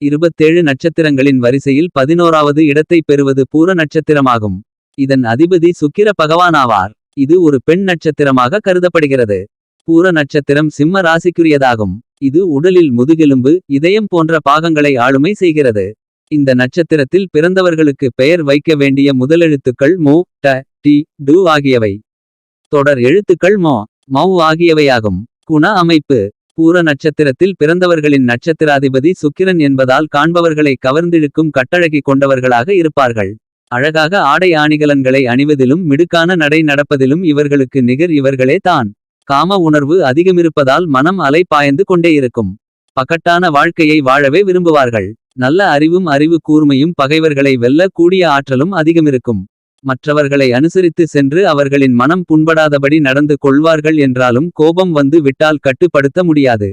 27 நட்சத்திரங்களின் வரிசையில் 11வது இடத்தைப் பெறுவது பூர நட்சத்திரமாகும். இதன் அதிபதி சுக்கிர பகவானாவார். இது ஒரு பெண் நட்சத்திரமாக கருதப்படுகிறது. பூர நட்சத்திரம் சிம்ம ராசிக்குரியதாகும். இது உடலில் முதுகெலும்பு, இதயம் போன்ற பாகங்களை ஆளுமை செய்கிறது. இந்த நட்சத்திரத்தில் பிறந்தவர்களுக்கு பெயர் வைக்க வேண்டிய முதலெழுத்துக்கள் மோ, ட, டி, டு ஆகியவை. தொடர் எழுத்துக்கள் மோ, மௌ ஆகியவையாகும். குண அமைப்பு: பூர நட்சத்திரத்தில் பிறந்தவர்களின் நட்சத்திராதிபதி சுக்கிரன் என்பதால் காண்பவர்களை கவர்ந்திழுக்கும் கட்டழகி கொண்டவர்களாக இருப்பார்கள். அழகாக ஆடை ஆணிகலன்களை அணிவதிலும் மிடுக்கான நடை நடப்பதிலும் இவர்களுக்கு நிகர் இவர்களே தான். காம உணர்வு அதிகமிருப்பதால் மனம் அலை பாய்ந்து கொண்டே இருக்கும். பகட்டான வாழ்க்கையை வாழவே விரும்புவார்கள். நல்ல அறிவும் அறிவு கூர்மையும் பகைவர்களை வெல்ல கூடிய ஆற்றலும் அதிகமிருக்கும். மற்றவர்களை அனுசரித்து சென்று அவர்களின் மனம் புண்படாதபடி நடந்து கொள்வார்கள் என்றாலும் கோபம் வந்து விட்டால் கட்டுப்படுத்த முடியாது.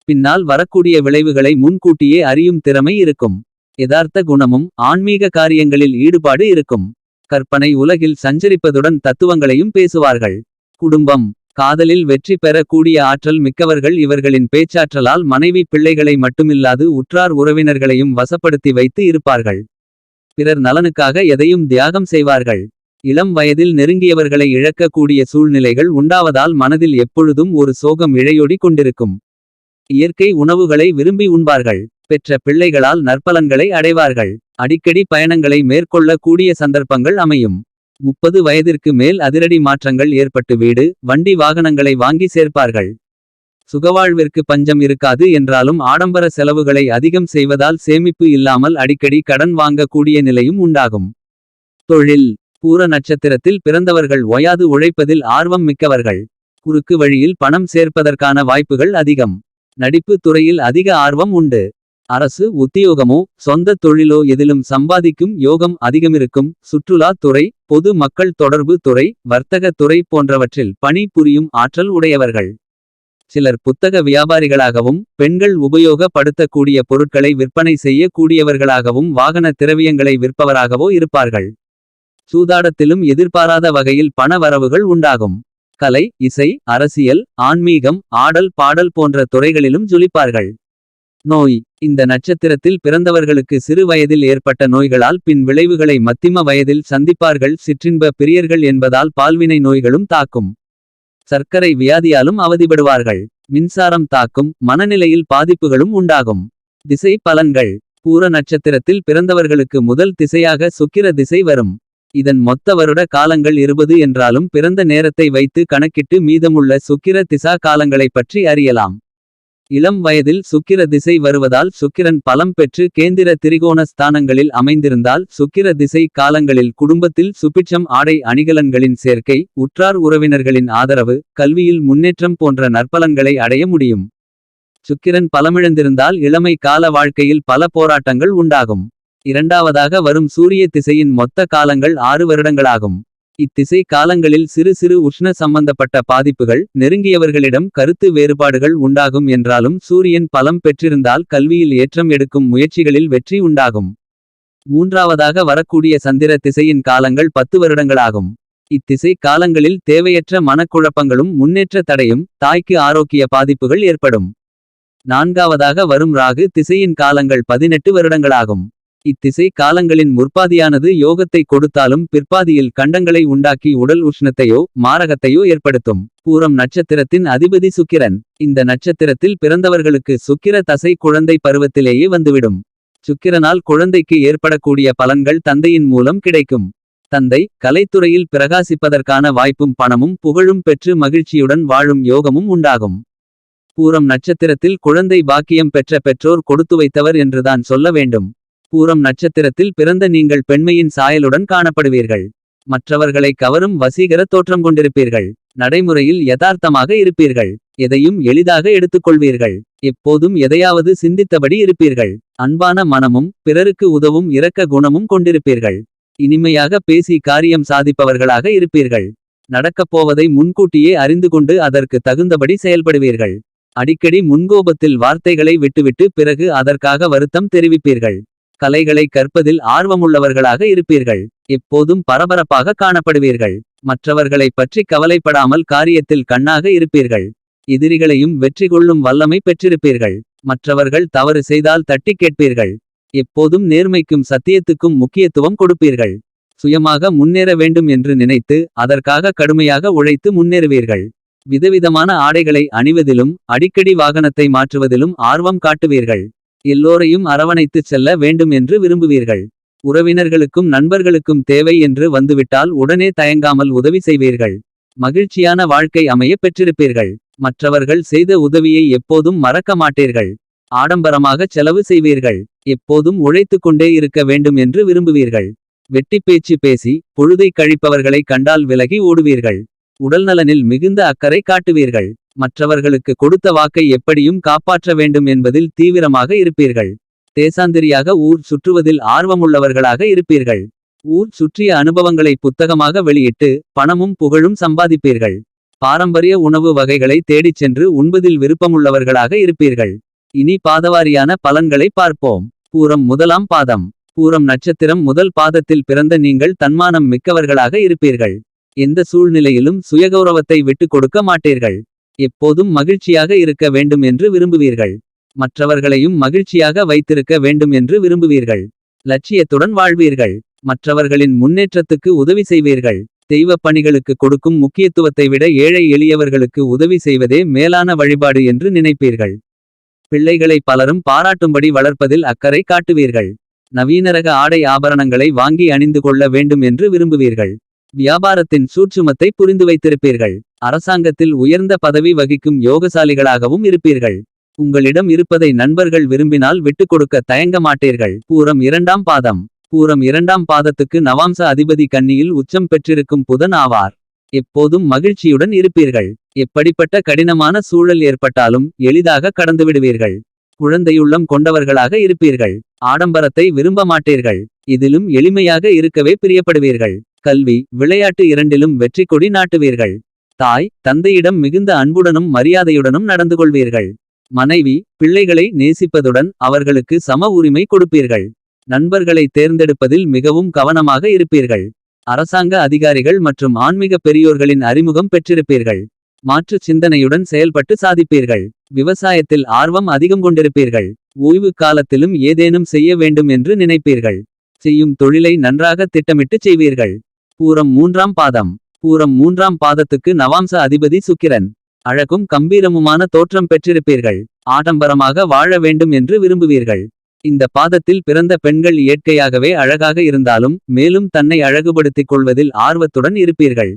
பின்னால் வரக்கூடிய விளைவுகளை முன்கூட்டியே அறியும் திறமை இருக்கும். யதார்த்த குணமும் ஆன்மீக காரியங்களில் ஈடுபாடு இருக்கும். கற்பனை உலகில் சஞ்சரிப்பதுடன் தத்துவங்களையும் பேசுவார்கள். குடும்பம்: காதலில் வெற்றி பெற கூடிய ஆற்றல் மிக்கவர்கள். இவர்களின் பேச்சாற்றலால் மனைவி பிள்ளைகளை மட்டுமில்லாது உற்றார் உறவினர்களையும் வசப்படுத்தி வைத்து இருப்பார்கள். பிறர் நலனுக்காக எதையும் தியாகம் செய்வார்கள். இளம் வயதில் நெருங்கியவர்களை இழக்க கூடிய சூழ்நிலைகள் உண்டாவதால் மனதில் எப்பொழுதும் ஒரு சோகம் இழையோடி கொண்டிருக்கும். இயற்கை உணவுகளை விரும்பி உண்பார்கள். பெற்ற பிள்ளைகளால் நற்பலன்களை அடைவார்கள். அடிக்கடி பயணங்களை மேற்கொள்ள கூடிய சந்தர்ப்பங்கள் அமையும். 30 வயதிற்கு மேல் அதிரடி மாற்றங்கள் ஏற்பட்டு வீடு, வண்டி வாகனங்களை வாங்கி சேர்ப்பார்கள். சுகவாழ்விற்கு பஞ்சம் இருக்காது என்றாலும் ஆடம்பர செலவுகளை அதிகம் செய்வதால் சேமிப்பு இல்லாமல் அடிக்கடி கடன் வாங்க கூடிய நிலையும் உண்டாகும். தொழில்: பூர நட்சத்திரத்தில் பிறந்தவர்கள் ஓயாது உழைப்பதில் ஆர்வம் மிக்கவர்கள். குறுக்கு வழியில் பணம் சேர்ப்பதற்கான வாய்ப்புகள் அதிகம். நடிப்பு துறையில் அதிக ஆர்வம் உண்டு. அரசு உத்தியோகமோ சொந்த தொழிலோ எதிலும் சம்பாதிக்கும் யோகம் அதிகமிருக்கும். சுற்றுலா துறை, பொது மக்கள் தொடர்பு துறை, வர்த்தக துறை போன்றவற்றில் பணி புரியும் ஆற்றல் உடையவர்கள். சிலர் புத்தக வியாபாரிகளாகவும் பெண்கள் உபயோகப்படுத்தக்கூடிய பொருட்களை விற்பனை செய்ய கூடியவர்களாகவும் வாகன திரவியங்களை விற்பவராகவோ இருப்பார்கள். சூதாட்டத்திலும் எதிர்பாராத வகையில் பண வரவுகள் உண்டாகும். கலை, இசை, அரசியல், ஆன்மீகம், ஆடல் பாடல் போன்ற துறைகளிலும் ஜொலிப்பார்கள். நோய்: இந்த நட்சத்திரத்தில் பிறந்தவர்களுக்கு சிறு வயதில் ஏற்பட்ட நோய்களால் பின் விளைவுகளை மத்திம வயதில் சந்திப்பார்கள். சிற்றின்ப பிரியர்கள் என்பதால் பால்வினை நோய்களும் தாக்கும். சர்க்கரை வியாதியாலும் அவதிப்படுவார்கள். மின்சாரம் தாக்கும். மனநிலையில் பாதிப்புகளும் உண்டாகும். திசை பலன்கள்: பூர நட்சத்திரத்தில் பிறந்தவர்களுக்கு முதல் திசையாக சுக்கிர திசை வரும். இதன் மொத்த வருட காலங்கள் 20 என்றாலும் பிறந்த நேரத்தை வைத்து கணக்கிட்டு மீதமுள்ள சுக்கிர திசா காலங்களைப் பற்றி அறியலாம். இளம் வயதில் சுக்கிர திசை வருவதால் சுக்கிரன் பலம் பெற்று கேந்திர திரிகோண ஸ்தானங்களில் அமைந்திருந்தால் சுக்கிர திசை காலங்களில் குடும்பத்தில் சுபிட்சம், ஆடை அணிகலன்களின் சேர்க்கை, உற்றார் உறவினர்களின் ஆதரவு, கல்வியில் முன்னேற்றம் போன்ற நற்பலன்களை அடைய முடியும். சுக்கிரன் பலமிழந்திருந்தால் இளமை கால வாழ்க்கையில் பல போராட்டங்கள் உண்டாகும். இரண்டாவதாக வரும் சூரிய திசையின் மொத்த காலங்கள் 6 வருடங்களாகும். இத்திசை காலங்களில் சிறு சிறு உஷ்ண சம்பந்தப்பட்ட பாதிப்புகள், நெருங்கியவர்களிடம் கருத்து வேறுபாடுகள் உண்டாகும் என்றாலும் சூரியன் பலம் பெற்றிருந்தால் கல்வியில் ஏற்றம் எடுக்கும் முயற்சிகளில் வெற்றி உண்டாகும். மூன்றாவதாக வரக்கூடிய சந்திர திசையின் காலங்கள் 10 வருடங்களாகும். இத்திசை காலங்களில் தேவையற்ற மனக்குழப்பங்களும் முன்னேற்ற தடையும், தாய்க்கு ஆரோக்கிய பாதிப்புகள் ஏற்படும். நான்காவதாக வரும் ராகு திசையின் காலங்கள் 18 வருடங்களாகும். இத்திசை காலங்களின் முற்பாதியானது யோகத்தை கொடுத்தாலும் பிற்பாதியில் கண்டங்களை உண்டாக்கி உடல் உஷ்ணத்தையோ மாரகத்தையோ ஏற்படுத்தும். பூரம் நட்சத்திரத்தின் அதிபதி சுக்கிரன். இந்த நட்சத்திரத்தில் பிறந்தவர்களுக்கு சுக்கிர தசை குழந்தை பருவத்திலேயே வந்துவிடும். சுக்கிரனால் குழந்தைக்கு ஏற்படக்கூடிய பலன்கள் தந்தையின் மூலம் கிடைக்கும். தந்தை கலைத்துறையில் பிரகாசிப்பதற்கான வாய்ப்பும் பணமும் புகழும் பெற்று மகிழ்ச்சியுடன் வாழும் யோகமும் உண்டாகும். பூரம் நட்சத்திரத்தில் குழந்தை பாக்கியம் பெற்ற பெற்றோர் கொடுத்து வைத்தவர் என்றுதான் சொல்ல வேண்டும். பூரம் நட்சத்திரத்தில் பிறந்த நீங்கள் பெண்மையின் சாயலுடன் காணப்படுவீர்கள். மற்றவர்களை கவரும் வசீகர தோற்றம் கொண்டிருப்பீர்கள். நடைமுறையில் யதார்த்தமாக இருப்பீர்கள். எதையும் எளிதாக எடுத்துக்கொள்வீர்கள். எப்போதும் எதையாவது சிந்தித்தபடி இருப்பீர்கள். அன்பான மனமும் பிறருக்கு உதவும் இரக்க குணமும் கொண்டிருப்பீர்கள். இனிமையாக பேசி காரியம் சாதிப்பவர்களாக இருப்பீர்கள். நடக்கப்போவதை முன்கூட்டியே அறிந்து கொண்டு அதற்கு தகுந்தபடி செயல்படுவீர்கள். அடிக்கடி முன்கோபத்தில் வார்த்தைகளை விட்டுவிட்டு பிறகு அதற்காக வருத்தம் தெரிவிப்பீர்கள். கலைகளை கற்பதில் ஆர்வமுள்ளவர்களாக இருப்பீர்கள். எப்போதும் பரபரப்பாக காணப்படுவீர்கள். மற்றவர்களை பற்றி கவலைப்படாமல் காரியத்தில் கண்ணாக இருப்பீர்கள். எதிரிகளையும் வெற்றி கொள்ளும் வல்லமை பெற்றிருப்பீர்கள். மற்றவர்கள் தவறு செய்தால் தட்டிக் கேட்பீர்கள். எப்போதும் நேர்மைக்கும் சத்தியத்துக்கும் முக்கியத்துவம் கொடுப்பீர்கள். சுயமாக முன்னேற வேண்டும் என்று நினைத்து அதற்காக கடுமையாக உழைத்து முன்னேறுவீர்கள். விதவிதமான ஆடைகளை அணிவதிலும் அடிக்கடி வாகனத்தை மாற்றுவதிலும் ஆர்வம் காட்டுவீர்கள். எல்லோரையும் அரவணைத்துச் செல்ல வேண்டும் என்று விரும்புவீர்கள். உறவினர்களுக்கும் நண்பர்களுக்கும் தேவை என்று வந்துவிட்டால் உடனே தயங்காமல் உதவி செய்வீர்கள். மகிழ்ச்சியான வாழ்க்கை அமைய பெற்றிருப்பீர்கள். மற்றவர்கள் செய்த உதவியை எப்போதும் மறக்க மாட்டீர்கள். ஆடம்பரமாக செலவு செய்வீர்கள். எப்போதும் உழைத்துக் கொண்டே இருக்க வேண்டும் என்று விரும்புவீர்கள். வெட்டிப் பேச்சு பேசி பொழுதை கழிப்பவர்களை கண்டால் விலகி ஓடுவீர்கள். உடல்நலனில் மிகுந்த அக்கறை காட்டுவீர்கள். மற்றவர்களுக்கு கொடுத்த வாக்கை எப்படியும் காப்பாற்ற வேண்டும் என்பதில் தீவிரமாக இருப்பீர்கள். தேசாந்திரியாக ஊர் சுற்றுவதில் ஆர்வமுள்ளவர்களாக இருப்பீர்கள். ஊர் சுற்றிய அனுபவங்களை புத்தகமாக வெளியிட்டு பணமும் புகழும் சம்பாதிப்பீர்கள். பாரம்பரிய உணவு வகைகளை தேடிச் சென்று உண்பதில் விருப்பமுள்ளவர்களாக இருப்பீர்கள். இனி பாதவாரியான பலன்களை பார்ப்போம். பூரம் முதலாம் பாதம். பூரம் நட்சத்திரம் முதல் பாதத்தில் பிறந்த நீங்கள் தன்மானம் மிக்கவர்களாக இருப்பீர்கள். எந்த சூழ்நிலையிலும் சுயகௌரவத்தை விட்டுக் கொடுக்க மாட்டீர்கள். எப்போதும் மகிழ்ச்சியாக இருக்க வேண்டும் என்று விரும்புவீர்கள். மற்றவர்களையும் மகிழ்ச்சியாக வைத்திருக்க வேண்டும் என்று விரும்புவீர்கள். லட்சியத்துடன் வாழ்வீர்கள். மற்றவர்களின் முன்னேற்றத்துக்கு உதவி செய்வீர்கள். தெய்வப் பணிகளுக்கு கொடுக்கும் முக்கியத்துவத்தை விட ஏழை எளியவர்களுக்கு உதவி செய்வதே மேலான வழிபாடு என்று நினைப்பீர்கள். பிள்ளைகளை பலரும் பாராட்டும்படி வளர்ப்பதில் அக்கறை காட்டுவீர்கள். நவீனரக ஆடை ஆபரணங்களை வாங்கி அணிந்து கொள்ள வேண்டும் என்று விரும்புவீர்கள். வியாபாரத்தின் சூட்சுமத்தை புரிந்து வைத்திருப்பீர்கள். அரசாங்கத்தில் உயர்ந்த பதவி வகிக்கும் யோகசாலிகளாகவும் இருப்பீர்கள். உங்களிடம் இருப்பதை நண்பர்கள் விரும்பினால் விட்டுக் கொடுக்க தயங்க மாட்டீர்கள். பூரம் இரண்டாம் பாதம். பூரம் இரண்டாம் பாதத்துக்கு நவாம்ச அதிபதி கன்னியில் உச்சம் பெற்றிருக்கும் புதன் ஆவார். எப்போதும் மகிழ்ச்சியுடன் இருப்பீர்கள். எப்படிப்பட்ட கடினமான சூழல் ஏற்பட்டாலும் எளிதாக கடந்துவிடுவீர்கள். குழந்தையுள்ளம் கொண்டவர்களாக இருப்பீர்கள். ஆடம்பரத்தை விரும்ப மாட்டீர்கள். இதிலும் எளிமையாக இருக்கவே பிரியப்படுவீர்கள். கல்வி விளையாட்டு இரண்டிலும் வெற்றி கொடி நாட்டுவீர்கள். தாய் தந்தையிடம் மிகுந்த அன்புடனும் மரியாதையுடனும் நடந்து கொள்வீர்கள். மனைவி பிள்ளைகளை நேசிப்பதுடன் அவர்களுக்கு சம உரிமை கொடுப்பீர்கள். நண்பர்களை தேர்ந்தெடுப்பதில் மிகவும் கவனமாக இருப்பீர்கள். அரசாங்க அதிகாரிகள் மற்றும் ஆன்மீக பெரியோர்களின் அறிமுகம் பெற்றிருப்பீர்கள். மாற்று சிந்தனையுடன் செயல்பட்டு சாதிப்பீர்கள். விவசாயத்தில் ஆர்வம் அதிகம் கொண்டிருப்பீர்கள். ஓய்வு காலத்திலும் ஏதேனும் செய்ய வேண்டும் என்று நினைப்பீர்கள். செய்யும் தொழிலை நன்றாக திட்டமிட்டு செய்வீர்கள். பூரம் மூன்றாம் பாதம். பூரம் மூன்றாம் பாதத்துக்கு நவாம்ச அதிபதி சுக்கிரன். அழகும் கம்பீரமுமான தோற்றம் பெற்றிருப்பீர்கள். ஆடம்பரமாக வாழ வேண்டும் என்று விரும்புவீர்கள். இந்த பாதத்தில் பிறந்த பெண்கள் இயற்கையாகவே அழகாக இருந்தாலும் மேலும் தன்னை அழகுபடுத்திக் கொள்வதில் ஆர்வத்துடன் இருப்பீர்கள்.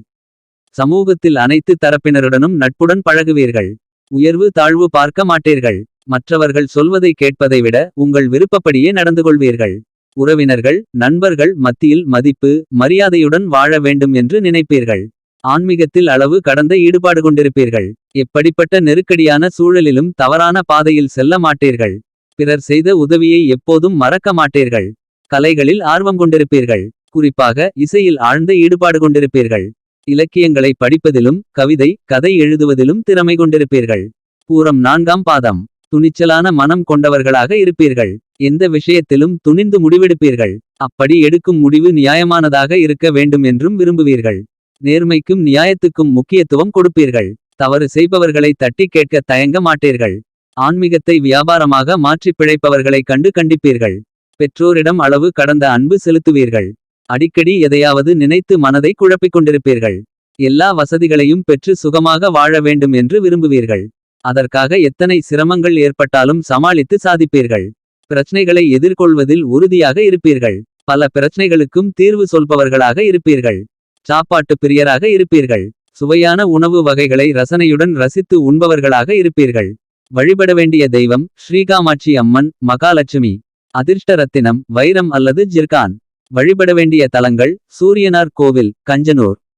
சமூகத்தில் அனைத்து தரப்பினருடனும் நட்புடன் பழகுவீர்கள். உயர்வு தாழ்வு பார்க்க மாட்டீர்கள். மற்றவர்கள் சொல்வதை கேட்பதை விட உங்கள் விருப்பப்படியே நடந்து கொள்வீர்கள். உறவினர்கள் நண்பர்கள் மத்தியில் மதிப்பு மரியாதையுடன் வாழ வேண்டும் என்று நினைப்பீர்கள். ஆன்மீகத்தில் அளவு கடந்த ஈடுபாடு கொண்டிருப்பீர்கள். எப்படிப்பட்ட நெருக்கடியான சூழலிலும் தவறான பாதையில் செல்ல மாட்டீர்கள். பிறர் செய்த உதவியை எப்போதும் மறக்க மாட்டீர்கள். கலைகளில் ஆர்வம் கொண்டிருப்பீர்கள். குறிப்பாக இசையில் ஆழ்ந்த ஈடுபாடு கொண்டிருப்பீர்கள். இலக்கியங்களை படிப்பதிலும் கவிதை கதை எழுதுவதிலும் திறமை கொண்டிருப்பீர்கள். பூரம் நான்காம் பாதம். துணிச்சலான மனம் கொண்டவர்களாக இருப்பீர்கள். எந்த விஷயத்திலும் துணிந்து முடிவெடுப்பீர்கள். அப்படி எடுக்கும் முடிவு நியாயமானதாக இருக்க வேண்டும் என்றும் விரும்புவீர்கள். நேர்மைக்கும் நியாயத்துக்கும் முக்கியத்துவம் கொடுப்பீர்கள். தவறு செய்பவர்களை தட்டி கேட்க தயங்க மாட்டீர்கள். ஆன்மீகத்தை வியாபாரமாக மாற்றி பிழைப்பவர்களை கண்டு கண்டிப்பீர்கள். பெற்றோரிடம் அளவு கடந்த அன்பு செலுத்துவீர்கள். அடிக்கடி எதையாவது நினைத்து மனதை குழப்பிக் கொண்டிருப்பீர்கள். எல்லா வசதிகளையும் பெற்று சுகமாக வாழ வேண்டும் என்று விரும்புவீர்கள். அதற்காக எத்தனை சிரமங்கள் ஏற்பட்டாலும் சமாளித்து சாதிப்பீர்கள். பிரச்சனைகளை எதிர்கொள்வதில் உறுதியாக இருப்பீர்கள். பல பிரச்சனைகளுக்கும் தீர்வு சொல்பவர்களாக இருப்பீர்கள். சாப்பாட்டு பிரியராக இருப்பீர்கள். சுவையான உணவு வகைகளை ரசனையுடன் ரசித்து உண்பவர்களாக இருப்பீர்கள். வழிபட வேண்டிய தெய்வம் ஸ்ரீகாமாட்சி அம்மன் மகாலட்சுமி. அதிர்ஷ்ட ரத்தினம் வைரம் அல்லது ஜிர்கான். வழிபட வேண்டிய தலங்கள் சூரியனார் கோவில் கஞ்சனூர்.